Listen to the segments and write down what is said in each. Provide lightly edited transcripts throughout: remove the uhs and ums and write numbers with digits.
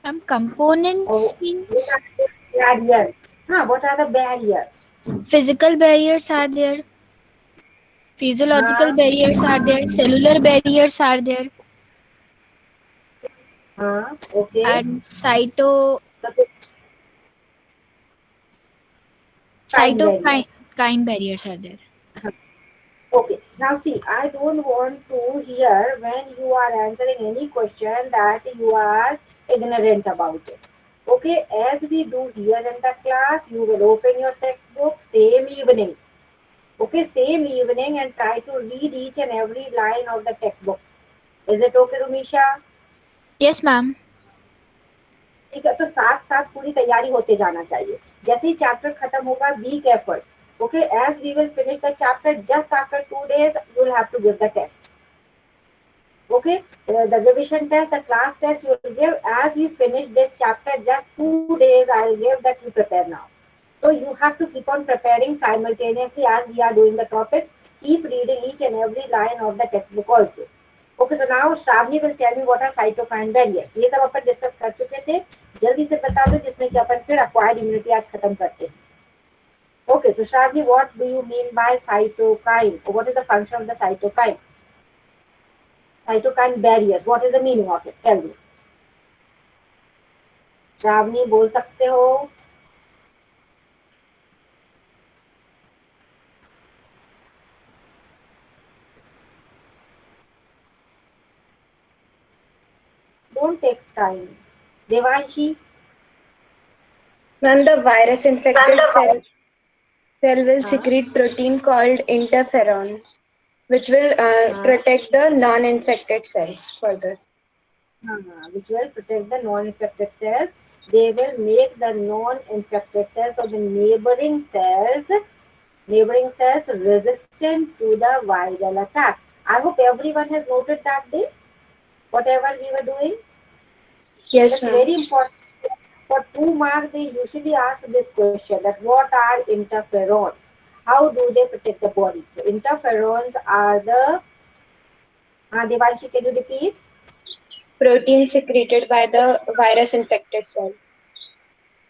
Components Or what means are the barriers? What are the barriers? physical barriers are there, physiological Huh? barriers are there, cellular barriers are there, Okay. and So the kind barriers. cytokine barriers are there. Okay. Now see, I don't want to hear when you are answering any question that you are ignorant about it. Okay, as we do here in the class, you will open your textbook same evening. Okay, same evening and try to read each and every line of the textbook. Is it okay, Rumisha? Yes, ma'am. ठीक है, तो साथ साथ पूरी तैयारी होते जाना चाहिए. जैसे ही चैप्टर खत्म होगा, be careful. Okay, as we will finish the chapter, just after 2 days you will have to give the test. Okay, the revision test, the class test you will give as we finish this chapter. Just 2 days I'll give that you prepare now. So you have to keep on preparing simultaneously as we are doing the topics. Keep reading each and every line of the textbook also. Okay, so now Shravani will tell me what are cytokine barriers. ये सब अपन discuss कर चुके थे. जल्दी से बता दो जिसमें कि अपन फिर acquired immunity आज खत्म करते हैं. Okay, so Shravani, what do you mean by cytokine? Or what is the function of the cytokine? Cytokine barriers. What is the meaning of it? Tell me. Shravani बोल सकते हो. Don't take time. Devanshi. When the virus infected cell will हाँ. secrete protein called interferon, which will हाँ. protect the non-infected cells further. Which will protect the non-infected cells. They will make the non-infected cells or the neighboring cells resistant to the viral attack. I hope everyone has noted that day, whatever we were doing. Yes, That's ma'am. very important. For 2 marks, they usually ask this question: that what are interferons? How do they protect the body? So interferons are the. Devanshi, can you repeat? Protein secreted by the virus infected cell.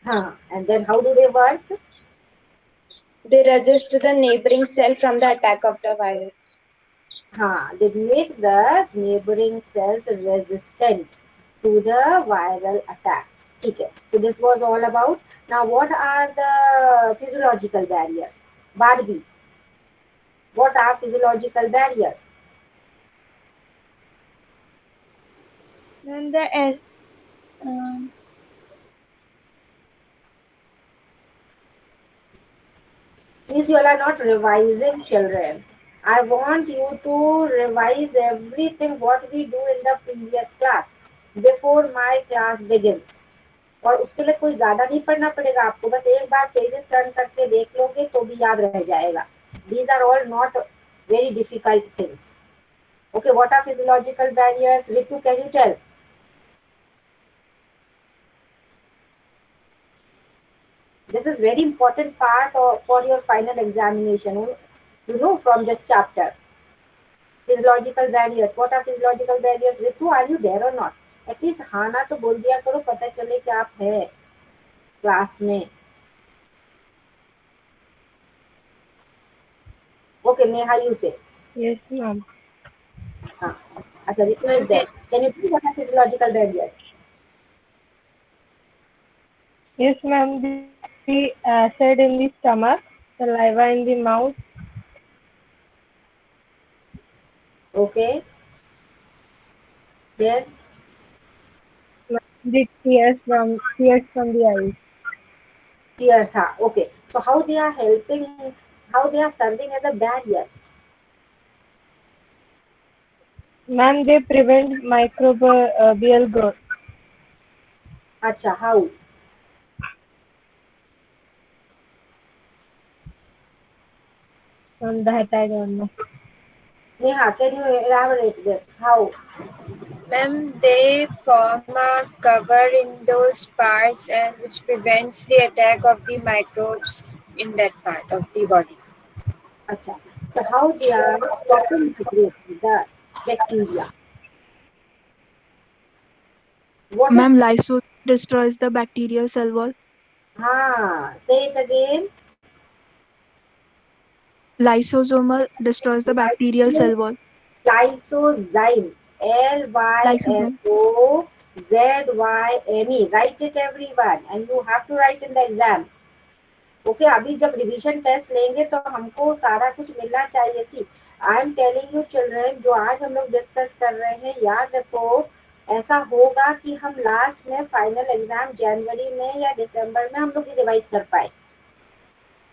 And then how do they work? They resist the neighboring cell from the attack of the virus. They make the neighboring cells resistant to the viral attack. Okay. So this was all about. Now, what are the physiological barriers? Barbie, what are physiological barriers? Then the um, Means you all are not revising, children. I want you to revise everything what we do in the previous class before my class begins. और उसके लिए कोई ज्यादा नहीं पढ़ना पड़ेगा आपको, बस एक बार पेजेस टर्न करके देख लोगे तो भी याद रह जाएगा. These are all not very difficult things. Okay, what are physiological barriers? Ritu, can you tell? This is very important part for your final examination. You know from this chapter. Physiological barriers. What are physiological barriers? Ritu, are you there or not? At least हाँ ना तो बोल दिया करो, पता चले कि आप है क्लास में. Okay, Neha, you say. Yes, ma'am. हाँ. अच्छा, Ritu is ma'am, there. Can you please what are physiological barriers? Yes, ma'am. The acid in the stomach, saliva in the mouth, Okay. There. the tears from the eyes. Tears. हाँ. Okay. So how they are helping? How they are serving as a barrier? Ma'am, they prevent microbial growth. अच्छा. How? Ma'am, that I don't know. Neha, can you elaborate this? How? Ma'am, they form a cover in those parts and which prevents the attack of the microbes in that part of the body. Acha. So how they are stopping the growth, the bacteria? What is Ma'am, lyso destroys the bacterial cell wall. Say it again. Lysosomal destroys the bacterial cell wall. Lysozyme. Lysozyme. Lysozyme. Write it, everyone, and you have to write in the exam. Okay अभी जब revision test लेंगे तो हमको सारा कुछ मिलना चाहिए. See I am telling you children, जो आज हम लोग डिस्कस कर रहे हैं, याद रखो ऐसा होगा कि हम लास्ट में फाइनल एग्जाम जनवरी में या दिसंबर में हम लोग ये रिवाइज कर पाए.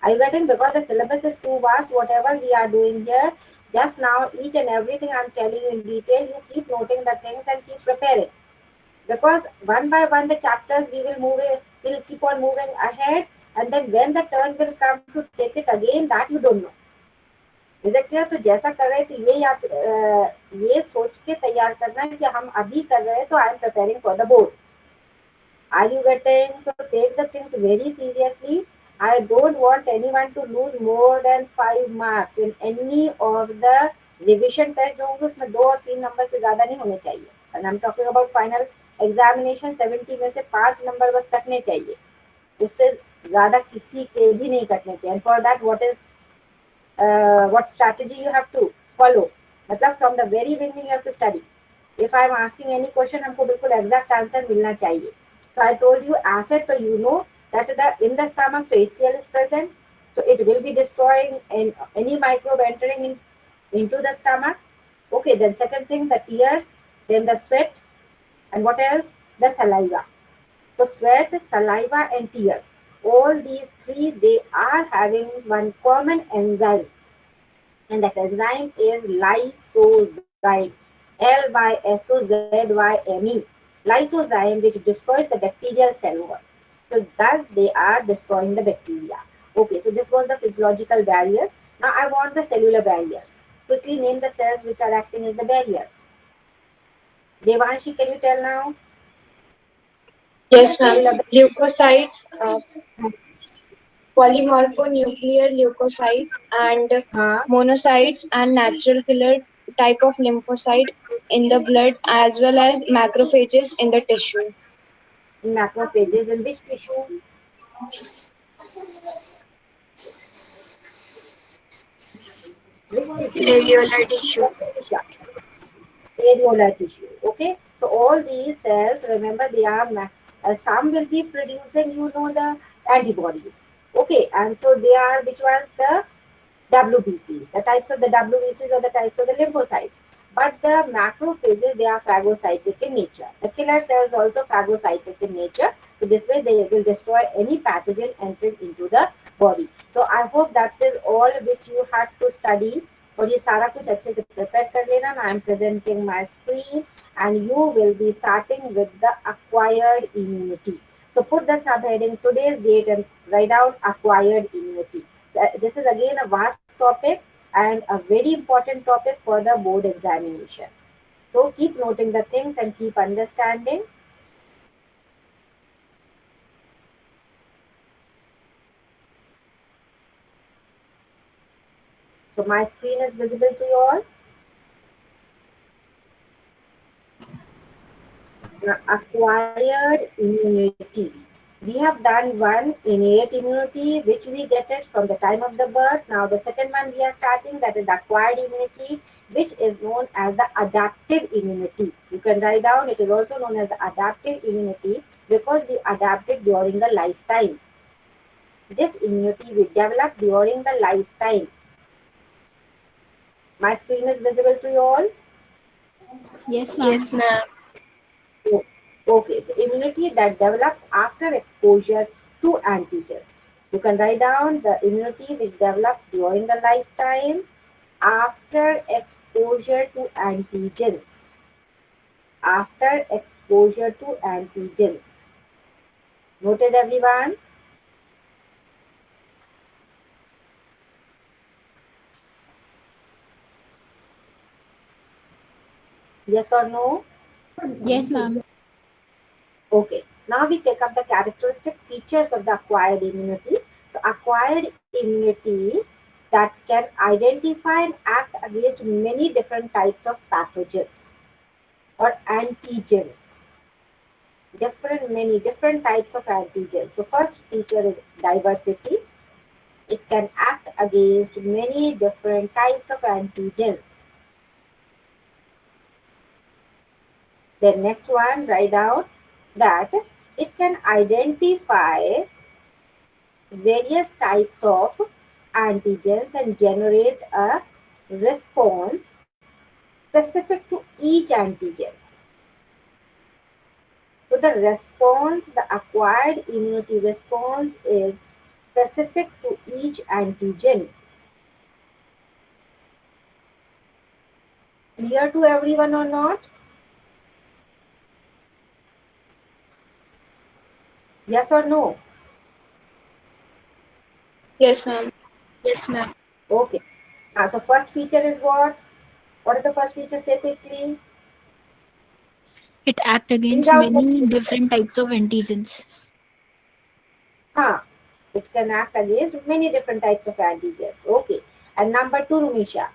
Are you getting? Because the syllabus is too vast, whatever we are doing here, just now each and everything I'm telling you in detail, you keep noting the things and keep preparing. Because one by one the chapters we will will keep on moving ahead, and then when the turn will come to take it again, that you don't know. Is it clear? तो जैसा कर रहे तो ये आप ये सोच के तैयार करना है कि हम अभी कर रहे हैं तो I am preparing for the board. Are you getting? So take the things very seriously. I don't want anyone to lose more than 5 marks in any of the revision test जो होंगे उसमें 2 और 3 नंबर से ज़्यादा नहीं होने चाहिए. And I'm talking about final examination 70 में से 5 नंबर बस कटने चाहिए, उससे ज़्यादा किसी के भी नहीं कटने चाहिए. And for that what strategy you have to follow? मतलब from the very beginning you have to study. If I am asking any question हमको बिल्कुल exact answer मिलना चाहिए. So I told you acid, so you know that in the stomach the HCl is present, so it will be destroying any microbe entering into the stomach. Okay, then second thing, the tears, then the sweat, and what else? The saliva. So sweat, saliva, and tears. All these three, they are having one common enzyme, and that enzyme is lysozyme. Lysozyme. Lysozyme, which destroys the bacterial cell wall. So thus they are destroying the bacteria. Okay, so this was the physiological barriers. Now I want the cellular barriers. Quickly name the cells which are acting as the barriers. Devanshi, can you tell now? Yes, ma'am. Cellular Leukocytes, polymorphonuclear leukocyte, and huh? monocytes, and natural killer type of lymphocyte in the blood, as well as macrophages in the tissue. Macrophages in which tissue? Which tissue? Alveolar tissue. Areolar tissue. Okay, so all these cells, remember, they are some will be producing, the antibodies. Okay, and so they are, which was the WBC, the types of the WBCs or the types of the lymphocytes. But the macrophages, they are phagocytic in nature. The killer cells also phagocytic in nature. So this way they will destroy any pathogen entering into the body. So I hope that is all which you had to study. और ये सारा कुछ अच्छे से prepare कर लेना. I am presenting my screen and you will be starting with the acquired immunity. So put the subheading today's date and write down acquired immunity. This is again a vast topic and a very important topic for the board examination. So keep noting the things and keep understanding. So my screen is visible to you all. Now, acquired immunity. We have done one innate immunity, which we get it from the time of the birth. Now the second one we are starting, that is the acquired immunity, which is known as the adaptive immunity. You can write down, it is also known as the adaptive immunity because we adapt it during the lifetime. This immunity we develop during the lifetime. My screen is visible to you all? Yes, ma'am. Yes, ma'am. Okay, so immunity that develops after exposure to antigens. You can write down the immunity which develops during the lifetime after exposure to antigens. After exposure to antigens. Noted, everyone? Yes or no? Yes, ma'am. Okay, now we take up the characteristic features of the acquired immunity. So acquired immunity that can identify and act against many different types of pathogens or antigens. many different types of antigens. So first feature is diversity. It can act against many different types of antigens. Then next one, write down that it can identify various types of antigens and generate a response specific to each antigen. So the response, the acquired immunity response is specific to each antigen. Clear to everyone or not? Yes or no? Yes, ma'am. Yes, ma'am. Okay. So first feature is what? What is the first feature? Say quickly. It acts Read against out. many different types of antigens. Huh. It can act against many different types of antigens. Okay. And number two, Rumisha.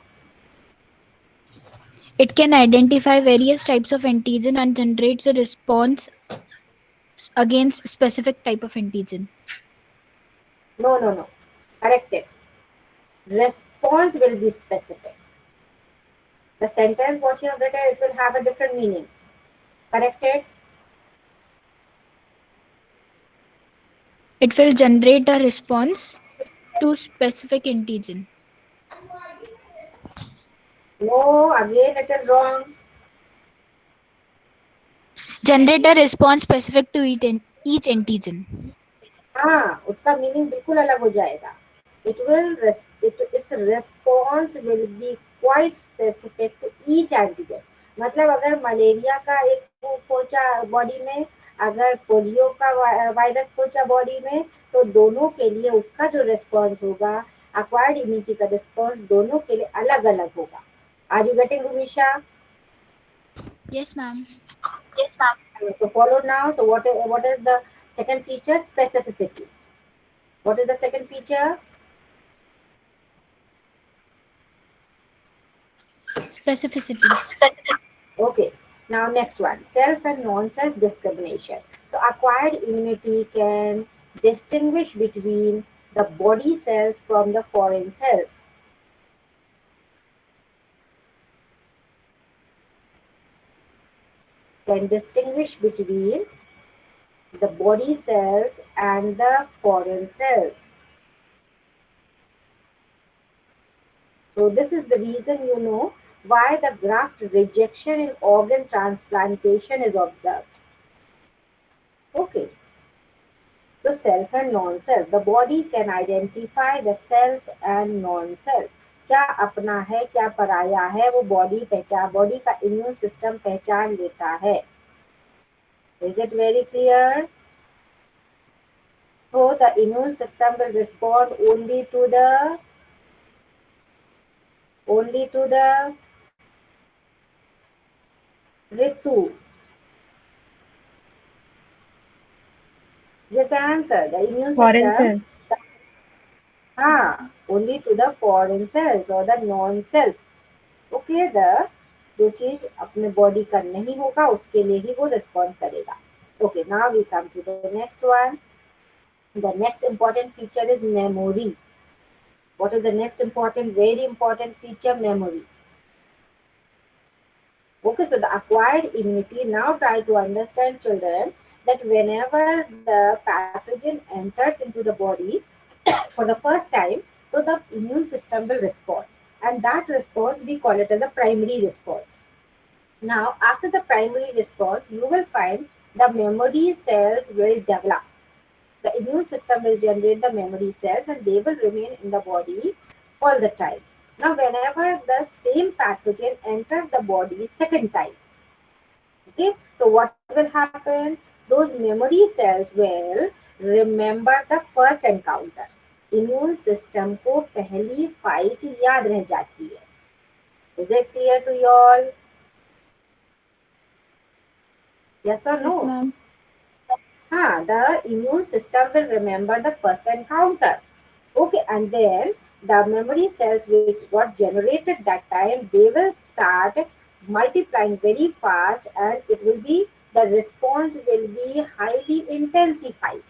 It can identify various types of antigen and generates a response against specific type of antigen. No, no, no. Correct it. Response will be specific. The sentence what you have written, it will have a different meaning. Correct it? It will generate a response to specific antigen. No, again it is wrong. Generate a response specific to each antigen. हाँ, उसका meaning बिल्कुल अलग हो जाएगा. Its response will be quite specific to each antigen. मतलब अगर malaria का एक पहुंचा बॉडी में, अगर पोलियो का वायरस पहुंचा बॉडी में, तो दोनों के लिए उसका जो रिस्पॉन्स होगा, अक्वायर्ड इम्यूनिटी का रिस्पॉन्स दोनों के लिए अलग अलग होगा. Are you getting, Rumisha? Yes, ma'am. Yes, ma'am. So follow now. So what is the second feature? Specificity. What is the second feature? Specificity. Okay. Now next one, self and non-self discrimination. So acquired immunity can distinguish between the body cells from the foreign cells. Can distinguish between the body cells and the foreign cells. So this is the reason, why the graft rejection in organ transplantation is observed. Okay. So self and non-self. The body can identify the self and non-self. क्या अपना है क्या पराया है वो body का immune system पहचान लेता है. Is it very clear? So the immune system will respond only to the Ritu. Get the answer. The immune Foreign system. cells. Only to the foreign cells or the non-self. Okay, जो चीज अपने body का नहीं होगा उसके लिए ही वो respond करेगा. Okay, now we come to the next one. The next important feature is memory. What is the next very important feature? Memory. Okay, so the acquired immunity, now try to understand, children, that whenever the pathogen enters into the body for the first time, so the immune system will respond. And that response, we call it as a primary response. Now, after the primary response, you will find the memory cells will develop. The immune system will generate the memory cells and they will remain in the body all the time. Now, whenever the same pathogen enters the body second time, okay, so what will happen? Those memory cells will remember the first encounter. Immune system को पहली fight याद रह जाती है. Is it clear to you all? Yes or no? Yes, ma'am. The immune system will remember the first encounter. Okay, and then the memory cells which got generated that time, they will start multiplying very fast and it will be the response will be highly intensified.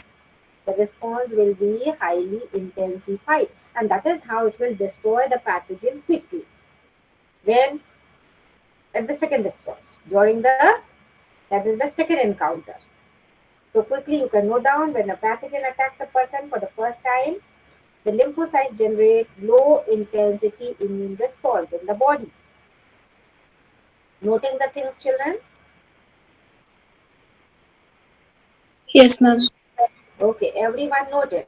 The response will be highly intensified, and that is how it will destroy the pathogen quickly. When at the second response, during the that is the second encounter. So quickly you can note down when a pathogen attacks a person for the first time, the lymphocytes generate low intensity immune response in the body. Noting the things, children? Yes, ma'am. Okay, everyone noted.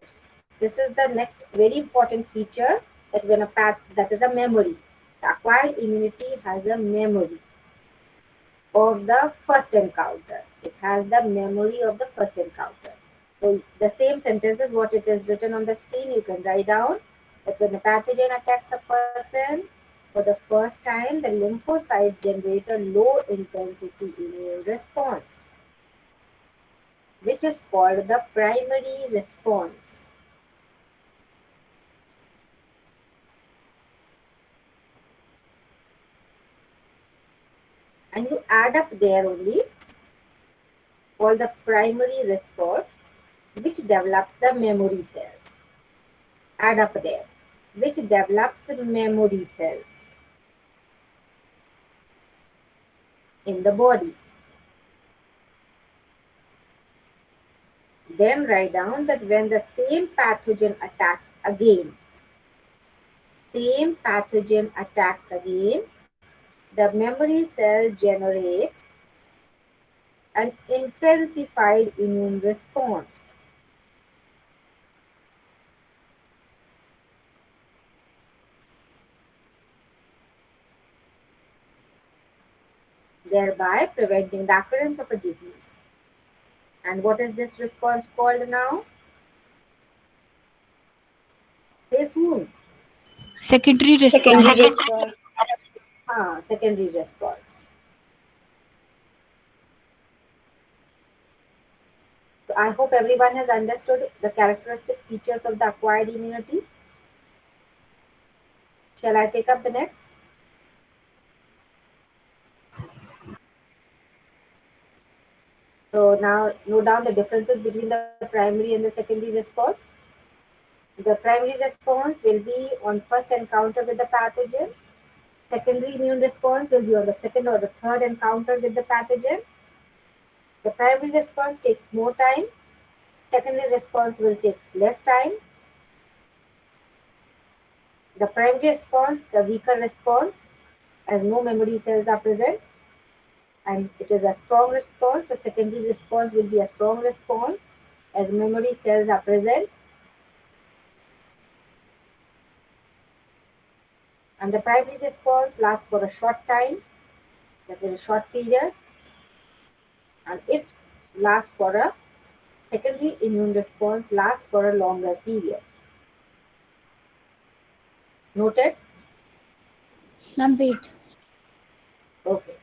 This is the next very important feature that when a that is a memory. The acquired immunity has a memory of the first encounter. It has the memory of the first encounter. So the same sentence is what it is written on the screen. You can write down that when a pathogen attacks a person, for the first time, the lymphocytes generate a low intensity immune response, which is called the primary response. And you add up there only called the primary response, which develops the memory cells. Add up there, which develops memory cells in the body. Then write down that when the same pathogen attacks again, the memory cell generate an intensified immune response. Thereby preventing the occurrence of a disease. And what is this response called now? Say soon. Secondary Secondary response. response. Secondary response. So I hope everyone has understood the characteristic features of the acquired immunity. Shall I take up the next? So now note down the differences between the primary and the secondary response. The primary response will be on first encounter with the pathogen. Secondary immune response will be on the second or the third encounter with the pathogen. The primary response takes more time. Secondary response will take less time. The primary response, the weaker response, as no memory cells are present, and it is a strong response. The secondary response will be a strong response as memory cells are present. And the primary response lasts for a short time, that is a short period, and it lasts for a secondary immune response lasts for a longer period. Noted? Ma'am, wait. Okay.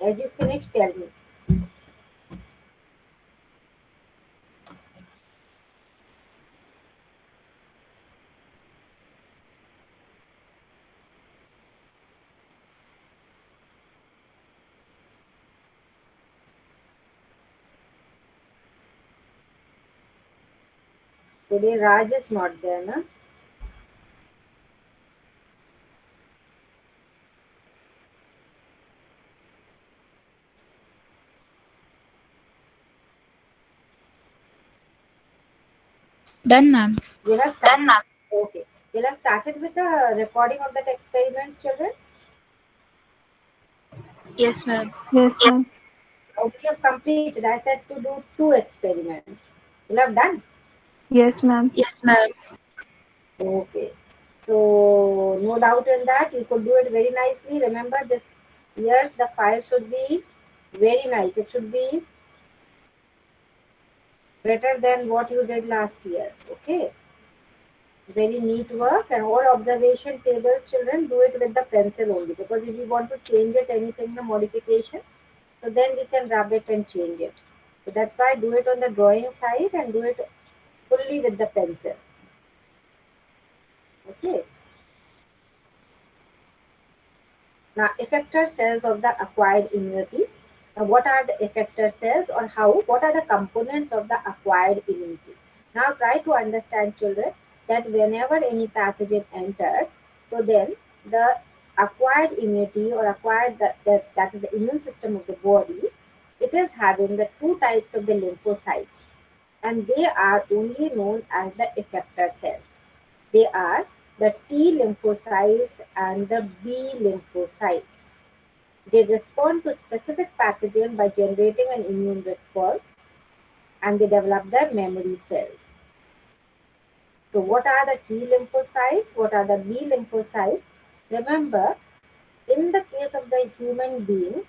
As you finish, tell me. Today Raj is not there, na? Done, ma'am. We'll have started. Okay. We'll have started with the recording of that experiments, children. Yes, ma'am. Yes, ma'am. We have completed. I said to do 2 experiments. We'll have done. Yes, ma'am. Yes, ma'am. Okay. So no doubt in that you could do it very nicely. Remember this year's the file should be very nice. It should be better than what you did last year. Okay. Very neat work. And all observation tables, children, do it with the pencil only, because if you want to change it anything, the modification, so then we can rub it and change it. So that's why do it on the drawing side and do it fully with the pencil. Okay. Now, effector cells of the acquired immunity. Now, what are the effector cells, or what are the components of the acquired immunity? Now, try to understand, children, that whenever any pathogen enters, so then the acquired immunity, or that is the immune system of the body, it is having the two types of the lymphocytes, and they are only known as the effector cells. They are the T lymphocytes and the B lymphocytes. They respond to specific pathogen by generating an immune response, and they develop their memory cells. So what are the T lymphocytes? What are the B lymphocytes? Remember, in the case of the human beings,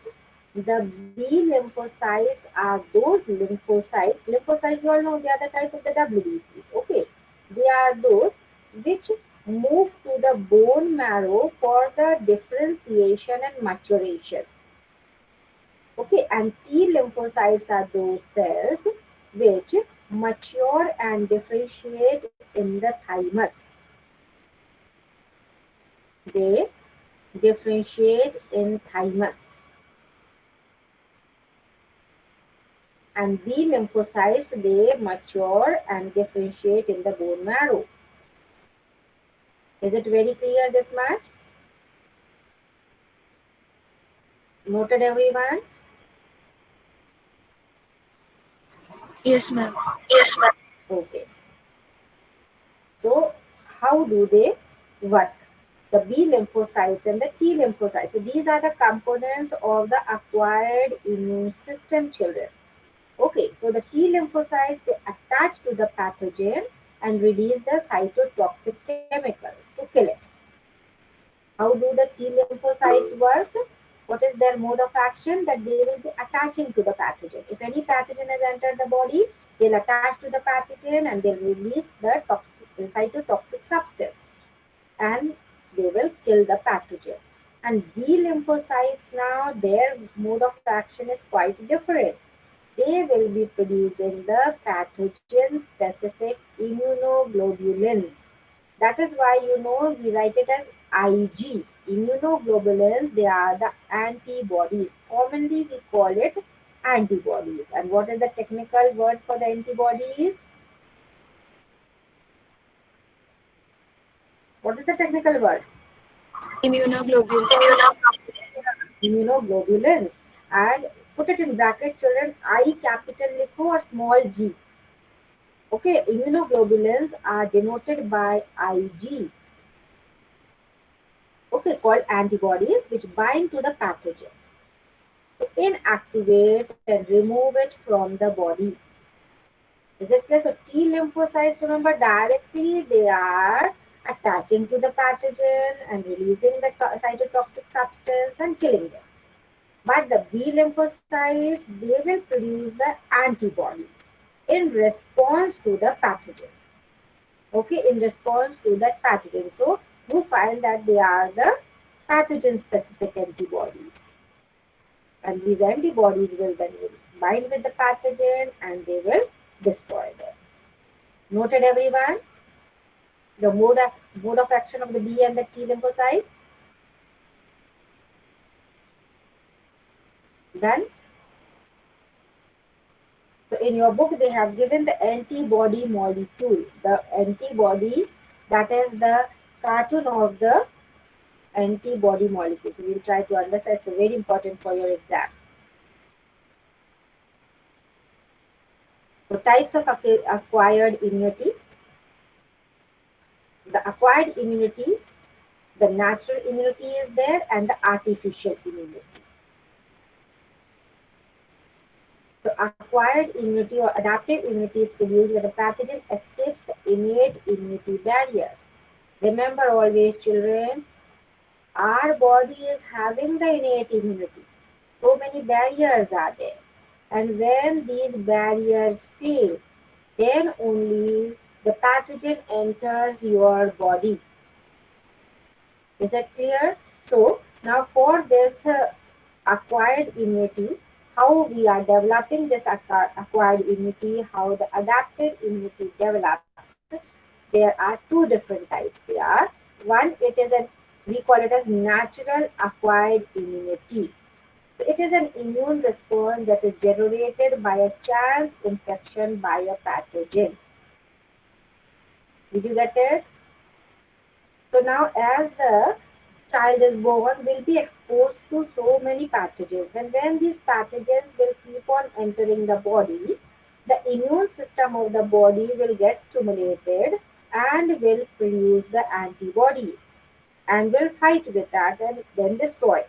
the B lymphocytes are those lymphocytes. Lymphocytes, you all know, they are the type of the WBCs. Okay, they are those which move to the bone marrow for the differentiation and maturation. Okay, and T lymphocytes are those cells which mature and differentiate in the thymus. They differentiate in thymus. And B lymphocytes, they mature and differentiate in the bone marrow. Is it very clear, this much? Noted, everyone? Yes, ma'am. Okay. So, how do they work? The B lymphocytes and the T lymphocytes. So, these are the components of the acquired immune system, children. Okay, so the T lymphocytes, they attach to the pathogen and release the cytotoxic chemicals to kill it. How do the T lymphocytes work? What is their mode of action? That they will be attaching to the pathogen. If any pathogen has entered the body, they'll attach to the pathogen and they'll release the cytotoxic substance, and they will kill the pathogen. And B lymphocytes, now their mode of action is quite different. They will be producing the pathogen specific immunoglobulins. That is why, we write it as IG. Immunoglobulins, they are the antibodies. Commonly we call it antibodies. And what is the technical word for the antibodies? What is the technical word? Immunoglobulin. Immunoglobulins. And put it in bracket, children, I capital likho or small g. Okay, immunoglobulins are denoted by Ig. Okay, called antibodies, which bind to the pathogen to inactivate and remove it from the body. Is it clear? So T lymphocytes, remember, directly they are attaching to the pathogen and releasing the cytotoxic substance and killing them. But the B lymphocytes, they will produce the antibodies in response to the pathogen. Okay, in response to that pathogen. So you find that they are the pathogen specific antibodies. And these antibodies will then bind with the pathogen and they will destroy them. Noted, everyone? The mode of action of the B and the T lymphocytes. Done? So in your book, they have given the antibody molecule. The antibody, that is the cartoon of the antibody molecule. So we'll try to understand. It's very important for your exam. So types of acquired immunity. The acquired immunity, the natural immunity is there, and the artificial immunity. So acquired immunity or adaptive immunity is produced when the pathogen escapes the innate immunity barriers. Remember always, children, our body is having the innate immunity. So many barriers are there. And when these barriers fail, then only the pathogen enters your body. Is that clear? So now for this acquired immunity, how we are developing this acquired immunity, how the adaptive immunity develops, there are two different types. They are, one, it is an, we call it as natural acquired immunity. So it is an immune response that is generated by a chance infection by a pathogen. Did you get it? So now as the child is born, will be exposed to so many pathogens, and when these pathogens will keep on entering the body, the immune system of the body will get stimulated and will produce the antibodies and will fight with that and then destroy.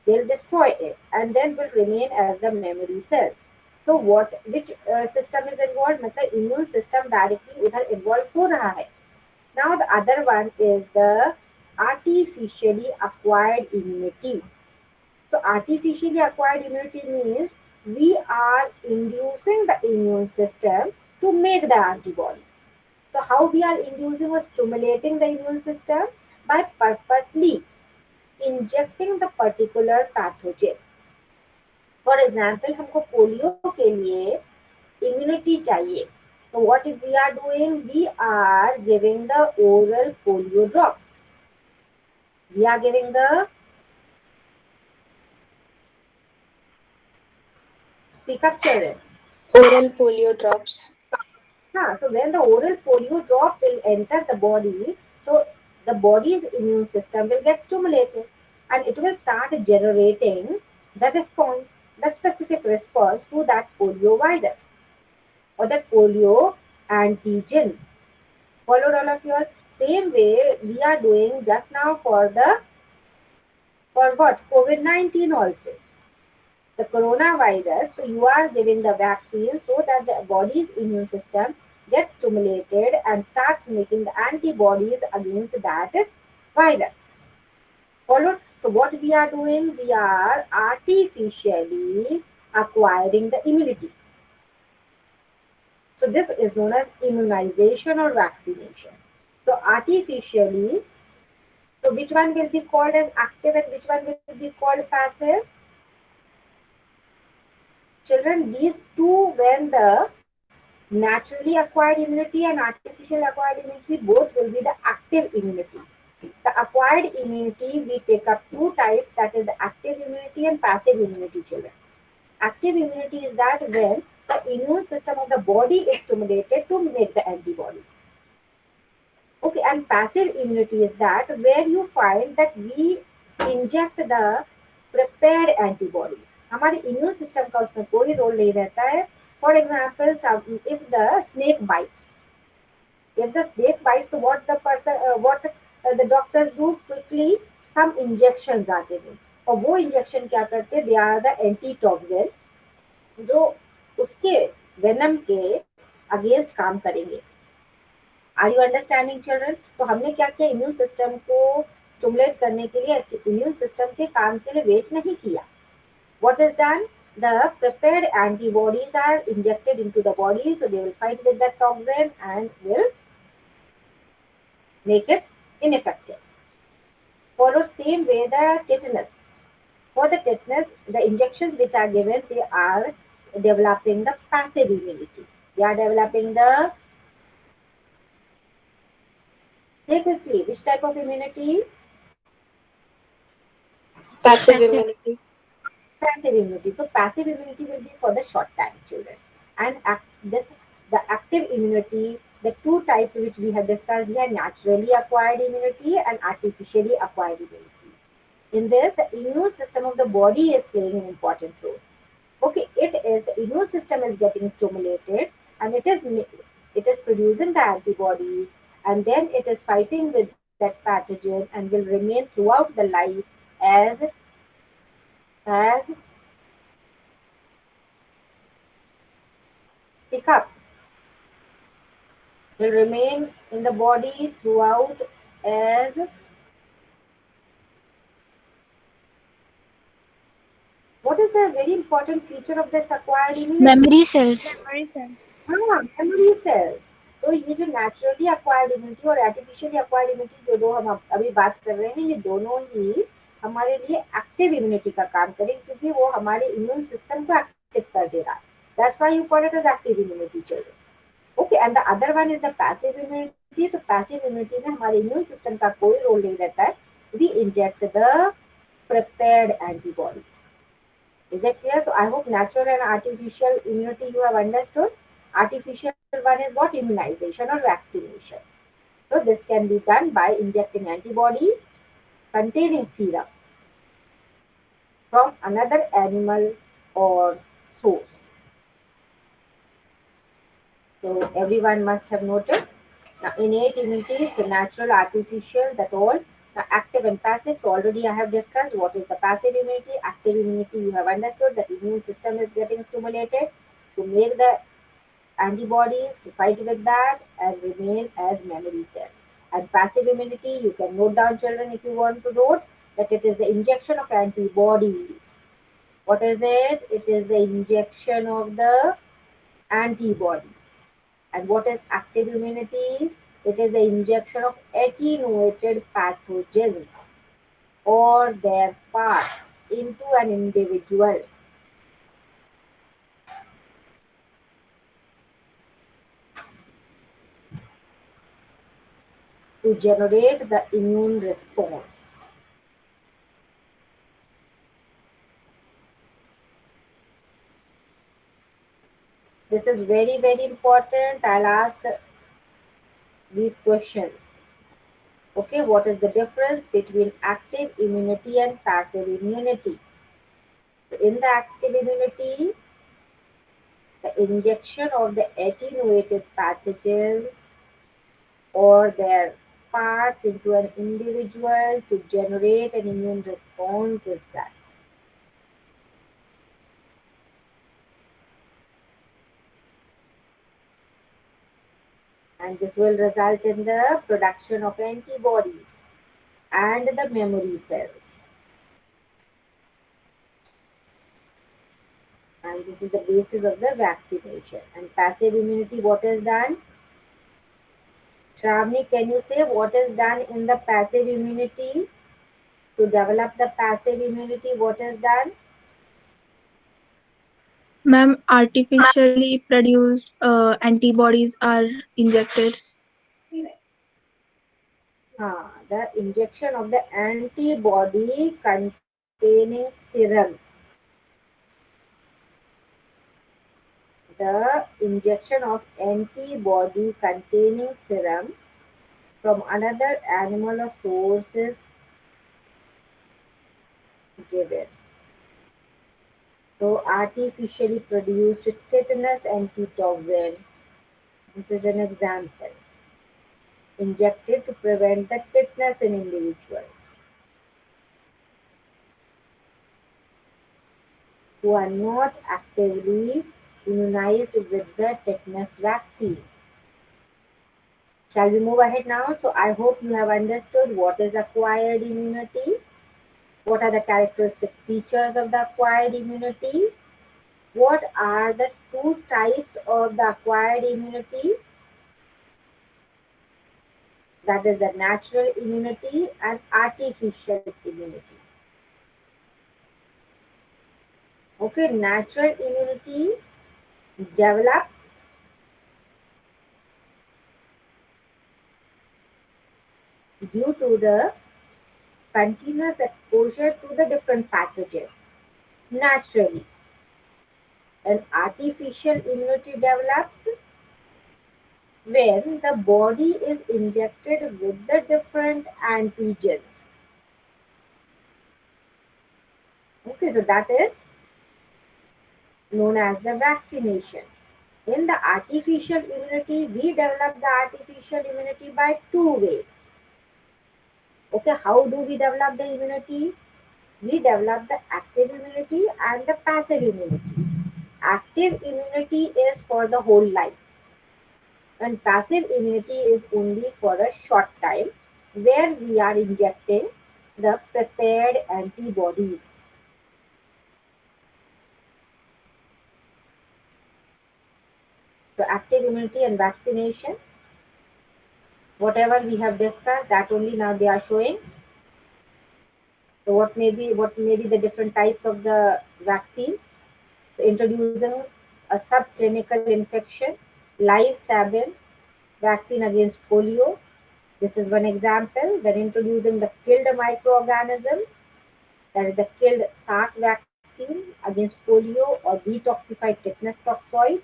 They'll destroy it and then will remain as the memory cells. So what, which system is involved? मतलब immune system directly उधर involved हो रहा है. Now the other one is the artificially acquired immunity. So artificially acquired immunity means we are inducing the immune system to make the antibodies. So how we are inducing or stimulating the immune system? By purposely injecting the particular pathogen. For example, हमको polio के लिए immunity चाहिए. So what if we are doing? We are giving the oral polio drops. We are giving the, speak up children. Oral polio drops. So when the oral polio drop will enter the body, so the body's immune system will get stimulated and it will start generating the response, the specific response to that polio virus or that polio antigen. Followed all of you all? Same way we are doing just now for the, for what? COVID-19 also. The coronavirus, so you are giving the vaccine so that the body's immune system gets stimulated and starts making the antibodies against that virus. Followed? So what we are doing? We are artificially acquiring the immunity. So this is known as immunization or vaccination. So artificially, so which one will be called as active and which one will be called passive? Children, these two, when the naturally acquired immunity and artificial acquired immunity, both will be the active immunity. The acquired immunity, we take up two types, that is the active immunity and passive immunity, children. Active immunity is that when the immune system of the body is stimulated to make the antibodies. Okay, and passive immunity is that where you find that we inject the prepared antibodies. हमारे immune system का उसमें कोई role नहीं रहता है. For example, if the snake bites, so what the person, the doctors do, quickly some injections are given. और वो injection क्या करते? They are the antitoxin जो उसके venom के against काम करेंगे. Are you understanding, children? तो हमने क्या किया? इम्यून सिस्टम को स्टिमुलेट करने के लिए इम्यून सिस्टम के काम के लिए वेट नहीं किया. What is done? The prepared antibodies are injected into the body, so they will fight with that toxin and will make it ineffective. Follow same way the tetanus. For the tetanus, the injections which are given, they are developing the passive immunity. They are developing the, say quickly, which type of immunity? Passive immunity. Passive immunity. So passive immunity will be for the short time, children. And the active immunity, the two types which we have discussed here, naturally acquired immunity and artificially acquired immunity. In this, the immune system of the body is playing an important role. Okay, the immune system is getting stimulated and it is producing the antibodies, and then it is fighting with that pathogen and will remain throughout the life as speak up, will remain in the body throughout as what is the very important feature of this acquired immunity? Memory cells. Memory cells. Memory cells. तो ये जो naturally acquired immunity और artificially acquired immunity जो दो हम अभी बात कर रहे हैं, ये दोनों ही हमारे लिए एक्टिव इम्यूनिटी का काम करेंगे, क्योंकि वो हमारे इम्यून सिस्टम को एक्टिव कर दे रहा है. That's why you call it as active immunity children. Okay, and the other one is the passive immunity. तो पैसिव इम्यूनिटी में हमारे इम्यून सिस्टम का कोई रोल नहीं रहता है. We inject the prepared antibodies. Is it clear? So I hope natural and artificial immunity you have understood. Artificial one is what? Immunization or vaccination. So this can be done by injecting antibody containing serum from another animal or source. So everyone must have noted. Now innate immunity is the natural, artificial, that all. Now active and passive. So already I have discussed what is the passive immunity. Active immunity you have understood that immune system is getting stimulated to make the antibodies to fight with that and remain as memory cells. And passive immunity, you can note down, children, if you want to note, that it is the injection of antibodies. What is it? It is the injection of the antibodies. And what is active immunity? It is the injection of attenuated pathogens or their parts into an individual. To generate the immune response. This is very, very important. I'll ask these questions. Okay, what is the difference between active immunity and passive immunity? So in the active immunity, the injection of the attenuated pathogens or their parts into an individual to generate an immune response is done. And this will result in the production of antibodies and the memory cells. And this is the basis of the vaccination. And passive immunity, what is done? Shravani, can you say what is done in the passive immunity? To develop the passive immunity, what is done? Ma'am, artificially produced antibodies are injected. The injection of the antibody containing serum. The injection of antibody containing serum from another animal or source is given. So artificially produced tetanus antitoxin. This is an example. Injected to prevent the tetanus in individuals who are not actively immunized with the tetanus vaccine. Shall we move ahead now? So I hope you have understood what is acquired immunity, what are the characteristic features of the acquired immunity, what are the two types of the acquired immunity, that is the natural immunity and artificial immunity. Okay, natural immunity develops due to the continuous exposure to the different pathogens naturally. An artificial immunity develops when the body is injected with the different antigens. Okay, so that is known as the vaccination. In the artificial immunity, we develop the artificial immunity by two ways. Okay, how do we develop the immunity? We develop the active immunity and the passive immunity. Active immunity is for the whole life, and passive immunity is only for a short time, where we are injecting the prepared antibodies. So active immunity and vaccination. Whatever we have discussed, that only now they are showing. So what may be the different types of the vaccines? Introducing a subclinical infection, live Sabin vaccine against polio. This is one example. When introducing the killed microorganisms, that is the killed SARC vaccine against polio or detoxified tetanus toxoid.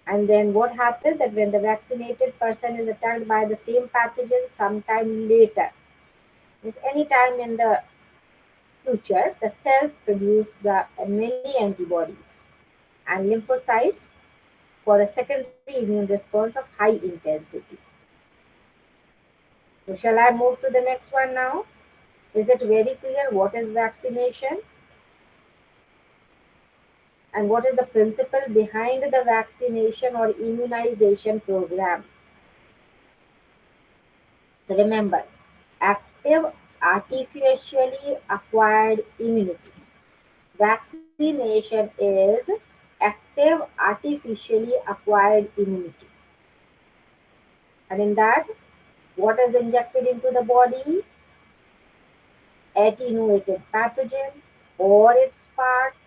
And then what happens that when the vaccinated person is attacked by the same pathogen sometime later, means any time in the future, the cells produce the many antibodies and lymphocytes for a secondary immune response of high intensity. So shall I move to the next one now? Is it very clear what is vaccination and what is the principle behind the vaccination or immunization program? So remember, active artificially acquired immunity. Vaccination is active artificially acquired immunity. And in that, what is injected into the body? Attenuated pathogen or its parts.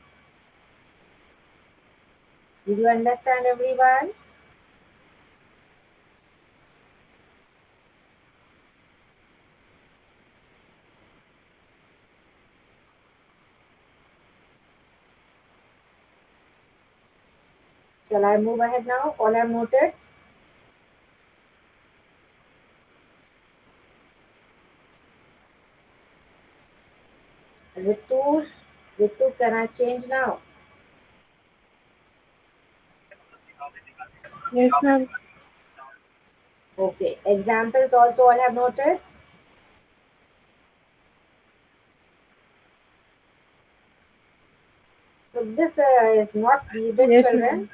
Did you understand, everyone? Shall I move ahead now? All have noted? Ritu, Ritu, can I change now? Yes, ma'am. Okay. Examples also all have noted? So this is not needed, Yes, children. ma'am.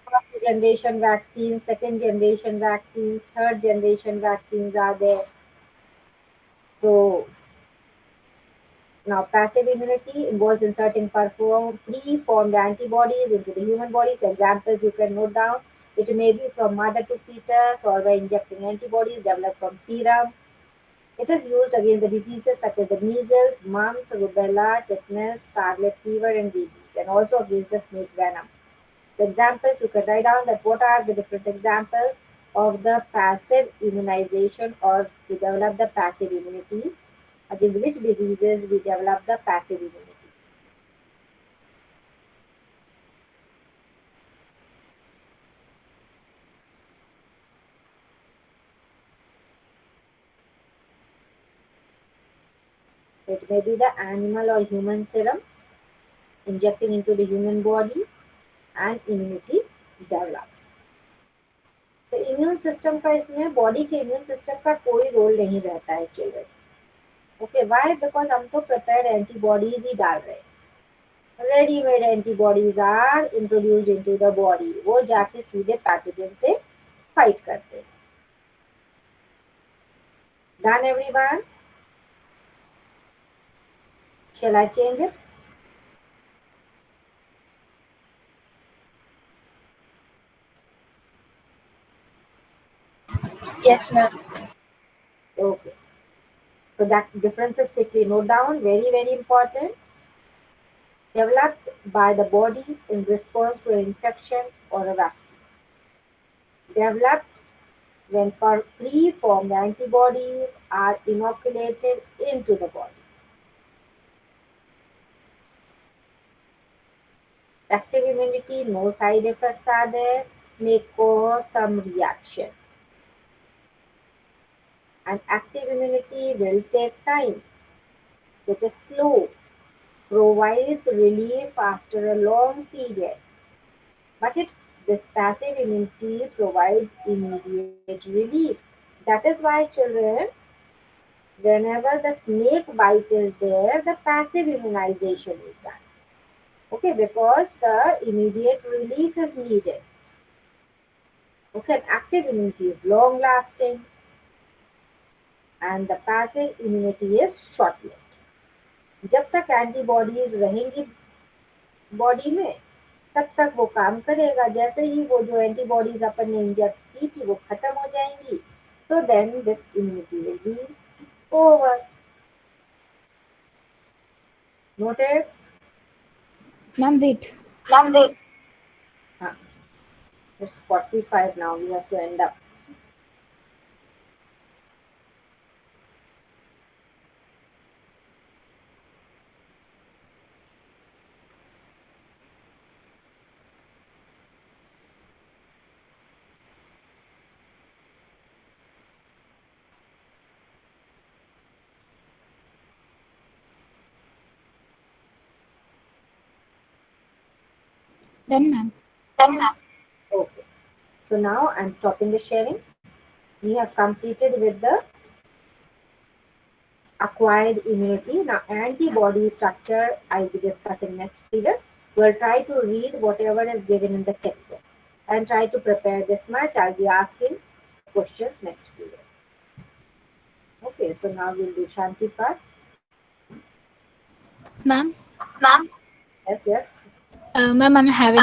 First generation vaccines, second generation vaccines, third generation vaccines are there. So now passive immunity involves inserting preformed antibodies into the human bodies. Examples you can note down. It may be from mother to fetus or by injecting antibodies developed from serum. It is used against the diseases such as the measles, mumps, rubella, tetanus, scarlet fever, and rabies, and also against the snake venom. The examples you can write down that what are the different examples of the passive immunization or to develop the passive immunity, against which diseases we develop the passive immunity. It may be the animal or human serum injecting into the human body and immunity develops. तो immune system का इसमें body के immune system का कोई role नहीं रहता है children. Okay why? Because हम तो प्रिपेयर्ड एंटीबॉडीज ही डाल रहे हैं. Readymade antibodies are introduced into the body. वो जाके सीधे पैथोजन से फाइट करते हैं. Done everyone? Shall I change it? Yes, ma'am. Okay. So that differences quickly note down. Very, very important. Developed by the body in response to an infection or a vaccine. Developed when preformed antibodies are inoculated into the body. Active immunity, no side effects are there, may cause some reaction. And active immunity will take time. It is slow, provides relief after a long period. But this passive immunity provides immediate relief. That is why, children, whenever the snake bite is there, the passive immunization is done. Okay, because the immediate relief is needed. Okay, active immunity is long lasting and the passive immunity is short lived. जब तक antibodies रहेंगी body में तब तक वो काम करेगा. जैसे ही वो जो एंटीबॉडीज अपन ने इंजेक्ट की थी वो खत्म हो जाएंगी So then this immunity will be over. Noted? Ma'am, wait. Huh. It's 45 now. We have to end up. Done, ma'am. Okay. So now I'm stopping the sharing. We have completed with the acquired immunity. Now antibody structure I'll be discussing next period. We'll try to read whatever is given in the textbook and try to prepare this much. I'll be asking the questions next period. Okay, so now we'll do Shanti part. Ma'am, Yes, yes. ma'am, I'm having